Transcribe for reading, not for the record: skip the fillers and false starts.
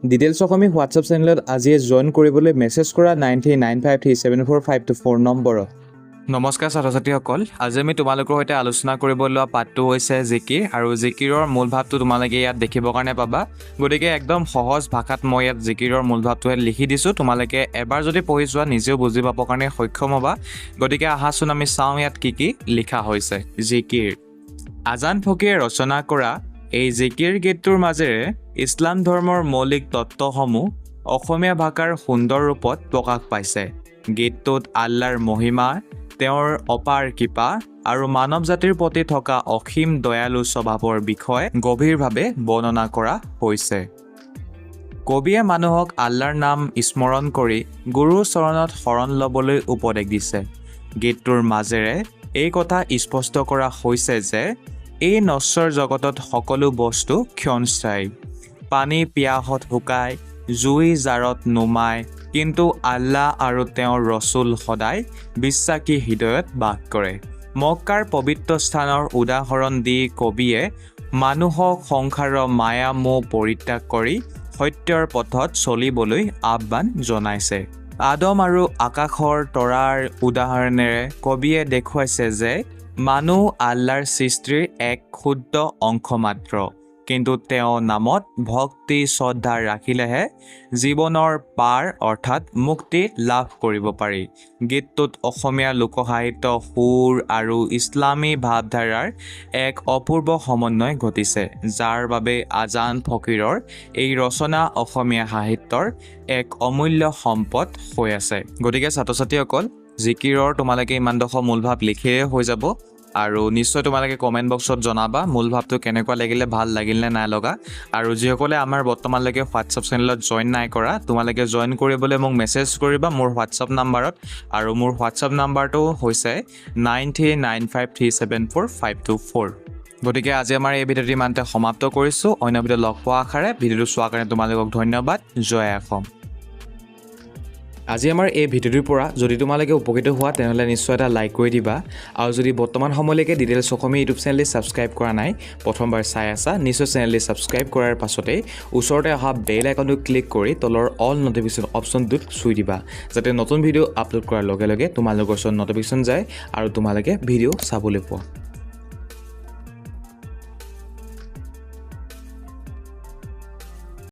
Details অসমী WhatsApp চেনেলত আজিয়ে join কৰিবলৈ মেছেজ কৰা 9395374524 নম্বৰত। নমস্কাৰ ছাত্ৰ ছাত্ৰীসকল, আজি আমি তোমালোকৰ সৈতে আলোচনা কৰিব লোৱা পাঠটো হৈছে জিকিৰ আৰু জিকিৰৰ মূল ভাৱটো তোমালোকে ইয়াত দেখিবৰ কাৰণে পাবা। গতিকে একদম সহজ ভাষাত মই ইয়াত জিকিৰৰ মূল ভাৱটোহে লিখি দিছোঁ। তোমালোকে এবাৰ যদি পঢ়ি যোৱা নিজেও বুজি পাবৰ কাৰণে সক্ষম হ'বা। গতিকে আহাচোন আমি চাওঁ ইয়াত কি লিখা হৈছে। জিকিৰ আজান ফকীৰে ৰচনা কৰা এই জিকিৰ গীতটোৰ মাজেৰে ইছলাম ধৰ্মৰ মৌলিক তত্ত্বসমূহ অসমীয়া ভাষাৰ সুন্দৰ ৰূপত প্ৰকাশ পাইছে। গীতটোত আল্লাহৰ মহিমা, তেওঁৰ অপাৰ কৃপা আৰু মানৱ জাতিৰ প্ৰতি থকা অসীম দয়ালু স্বভাৱৰ বিষয়ে গভীৰভাৱে বৰ্ণনা কৰা হৈছে। কবিয়ে মানুহক আল্লাহৰ নাম স্মৰণ কৰি গুৰুৰ চৰণত শৰণ ল'বলৈ উপদেশ দিছে। গীতটোৰ মাজেৰে এই কথা স্পষ্ট কৰা হৈছে যে এই নশ্বৰ জগতত সকলো বস্তু ক্ষণস্থায়ী। পানী পিয়াহত শুকায়, জুই জাৰত নুমায়, কিন্তু আল্লাহ আৰু তেওঁৰ ৰচুল সদায় বিশ্বাসী হৃদয়ত বাস কৰে। মক্কাৰ পবিত্ৰ স্থানৰ উদাহৰণ দি কবিয়ে মানুহক সংসাৰৰ মায়া মোহ পৰিত্যাগ কৰি সত্যৰ পথত চলিবলৈ আহ্বান জনাইছে। আদম আৰু আকাশৰ তৰাৰ উদাহৰণেৰে কবিয়ে দেখুৱাইছে যে মানুহ আল্লাহৰ সৃষ্টিৰ এক ক্ষুদ্ৰ অংশ মাত্ৰ, কিন্তু তেওঁ নামত ভক্তি শ্ৰদ্ধা ৰাখিলেহে জীৱনৰ পাৰ অৰ্থাৎ মুক্তি লাভ কৰিব পাৰি। গীতটোত অসমীয়া লোকসাহিত্য সুৰ আৰু ইছলামী ভাৱধাৰাৰ এক অপূৰ্ব সমন্বয় ঘটিছে, যাৰ বাবে আজান ফকীৰৰ এই ৰচনা অসমীয়া সাহিত্যৰ এক অমূল্য সম্পদ হৈ আছে। গতিকে ছাত্ৰ ছাত্ৰীসকল, জিকিৰৰ তোমালোকে ইমানডোখৰ মূল ভাৱ লিখিয়ে হৈ যাব আৰু নিশ্চয় তোমালোকে কমেণ্ট বক্সত জনাবা মূল ভাৱটো কেনেকুৱা লাগিলে, ভাল লাগিল নে নাই লগা। আৰু যিসকলে আমাৰ বৰ্তমানলৈকে হোৱাটছআপ চেনেলত জইন নাই কৰা, তোমালোকে জইন কৰিবলৈ মোক মেছেজ কৰিবা মোৰ হোৱাটছআপ নাম্বাৰত। আৰু মোৰ হোৱাটছআপ নাম্বাৰটো হৈছে 9395374524। গতিকে আজি আমাৰ এই ভিডিঅ'টো ইমানতে সমাপ্ত কৰিছোঁ। অন্য ভিডিঅ'ত লগ পোৱা আশাৰে ভিডিঅ'টো চোৱাৰ কাৰণে তোমালোকক ধন্যবাদ। জয় অসম। আজি আমাৰ এই ভিডিঅ'টোৰ পৰা যদি তোমালোকে উপকৃত হোৱা তেনেহ'লে নিশ্চয় এটা লাইক কৰি দিবা। আৰু যদি বৰ্তমান সময়লৈকে ডিটেইলছ অসমী ইউটিউব চেনেলটি ছাবস্ক্ৰাইব কৰা নাই, প্ৰথমবাৰ চাই আছা, নিশ্চয় চেনেলটি ছাবস্ক্ৰাইব কৰাৰ পাছতেই ওচৰতে অহা বেল আইকনটো ক্লিক কৰি তলৰ অল নটিফিকেশ্যন অপশ্যনটোত চুই দিবা, যাতে নতুন ভিডিঅ' আপলোড কৰাৰ লগে লগে তোমালোকৰ ওচৰত নটিফিকেশ্যন যায় আৰু তোমালোকে ভিডিঅ' চাবলৈ পোৱা।